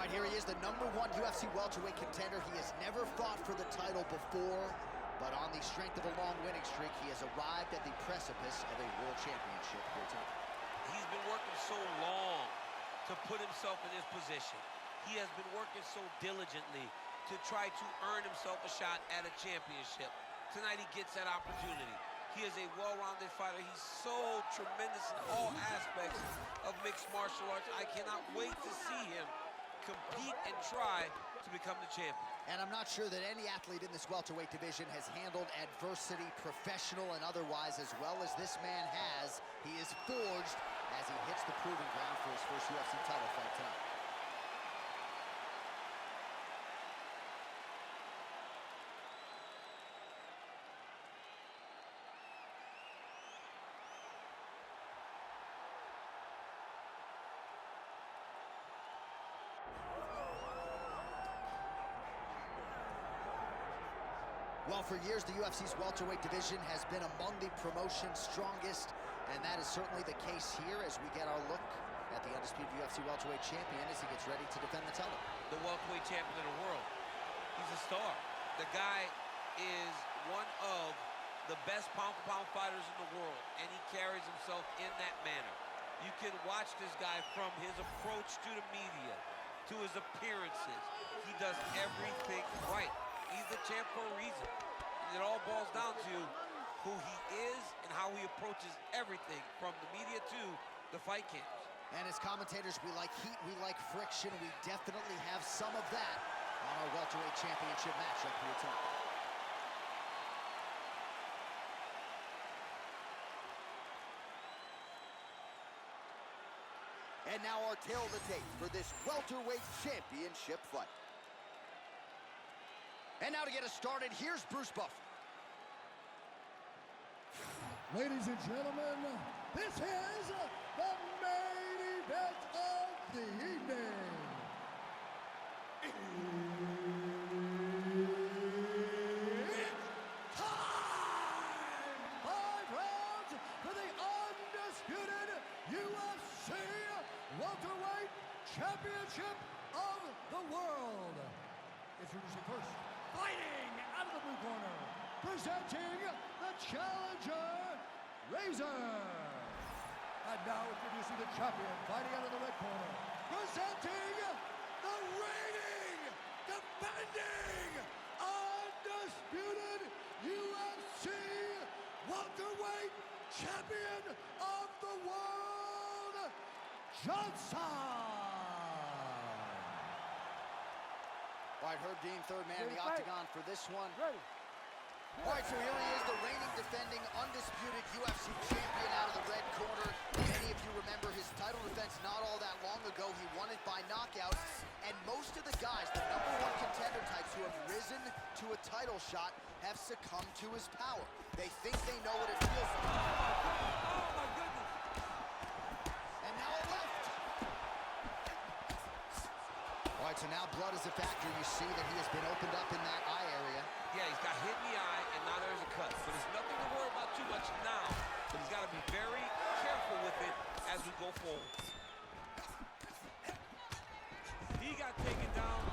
right, here he is, the #1 UFC welterweight contender. He has never fought for the title before, but on the strength of a long winning streak, he has arrived at the precipice of a world championship here tonight. He's been working so long to put himself in this position. He has been working so diligently to try to earn himself a shot at a championship. Tonight he gets that opportunity. He is a well-rounded fighter. He's so tremendous in all aspects of mixed martial arts. I cannot wait to see him compete and try to become the champion. And I'm not sure that any athlete in this welterweight division has handled adversity, professional and otherwise, as well as this man has. He is forged as he hits the proving ground for his first UFC title fight tonight. Well, for years, the UFC's welterweight division has been among the promotion's strongest, and that is certainly the case here as we get our look at the undisputed UFC welterweight champion as he gets ready to defend the title. The welterweight champion of the world. He's a star. The guy is one of the best pound-for-pound fighters in the world, and he carries himself in that manner. You can watch this guy from his approach to the media, to his appearances. He does everything right. He's the champ for a reason. And it all boils down to who he is and how he approaches everything from the media to the fight camps. And as commentators, we like heat, we like friction. We definitely have some of that on our welterweight championship matchup here tonight. And now our tale of the tape for this welterweight championship fight. And now to get us started, here's Bruce Buffer. Ladies and gentlemen, this is the main event of the evening. It's time! 5 rounds for the undisputed UFC welterweight championship of the world. Introducing first, fighting out of the blue corner, presenting the challenger, Razor. And now introducing the champion, fighting out of the red corner, presenting the reigning, defending, undisputed UFC welterweight champion of the world, Johnson. All right, Herb Dean, third man in the octagon for this one. Ready. All right, so here he is, the reigning, defending, undisputed UFC champion out of the red corner. Many of you remember his title defense not all that long ago. He won it by knockout. And most of the guys, the #1 contender types who have risen to a title shot, have succumbed to his power. They think they know what it feels like. Oh, my goodness. And now a left. All right, so now blood is a factor. You see that he has been opened up in that eye area. Yeah, he's got hit in the eye, and now there's a cut. But there's nothing to worry about too much now. But he's got to be very careful with it as we go forward. He got taken down.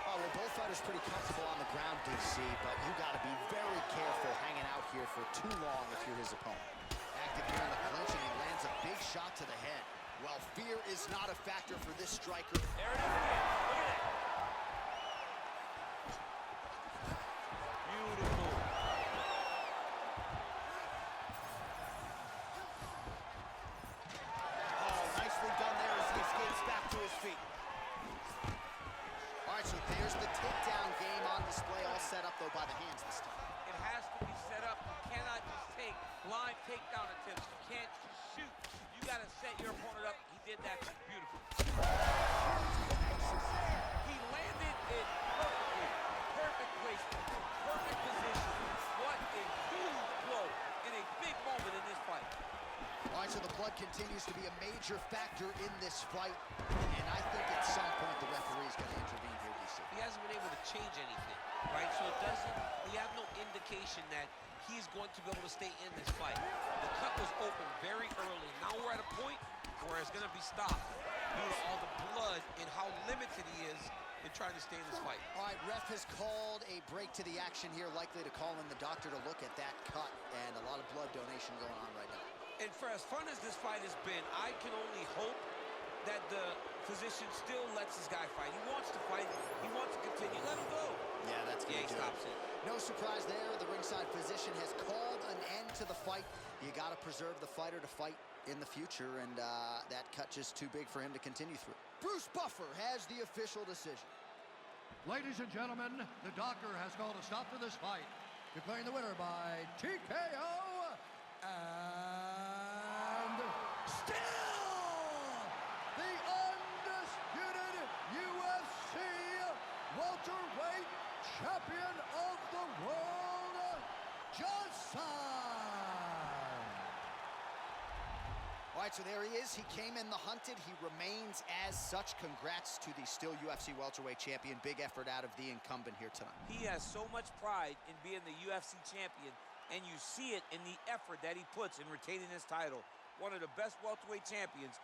Oh, well, both fighters pretty comfortable on the ground, DC, but you got to be very careful hanging out here for too long if you're his opponent. Active here in the clinch, and he lands a big shot to the head. Well, fear is not a factor for this striker. There it is again. Look at that. Beautiful. Oh, nicely done there as he escapes back to his feet. All right, so there's the takedown game on display, all set up, though, by the hands this time. It has to be set up. You cannot just take blind takedown attempts. You can't just shoot. You got to set your opponent up. He did that beautifully. He landed it perfectly. Perfect placement. Perfect position. What a huge blow in a big moment in this fight. All right, so the blood continues to be a major factor in this fight, and I think at some point the referee is going to intervene here, DC. He hasn't been able to change anything, right? So it doesn't, we have no indication that he's going to be able to stay in this fight. The cut was open very early. Now we're at a point where it's going to be stopped. due to all the blood and how limited he is in trying to stay in this fight. All right, ref has called a break to the action here, likely to call in the doctor to look at that cut, and a lot of blood donation going on right now. And for as fun as this fight has been, I can only hope that the physician still lets this guy fight. He wants to fight. He wants to continue. Let him go. Yeah, that's Yeah, gonna he do stops it. it. No surprise there. The ringside physician has called an end to the fight. You got to preserve the fighter to fight in the future, and that cut just too big for him to continue through. Bruce Buffer has the official decision. Ladies and gentlemen, the doctor has called a stop to this fight, declaring the winner by TKO and still the undisputed UFC welterweight champion of the world, just signed. All right, so there he is. He came in the hunted. He remains as such. Congrats to the still UFC welterweight champion. Big effort out of the incumbent here tonight. He has so much pride in being the UFC champion, and you see it in the effort that he puts in retaining his title. One of the best welterweight champions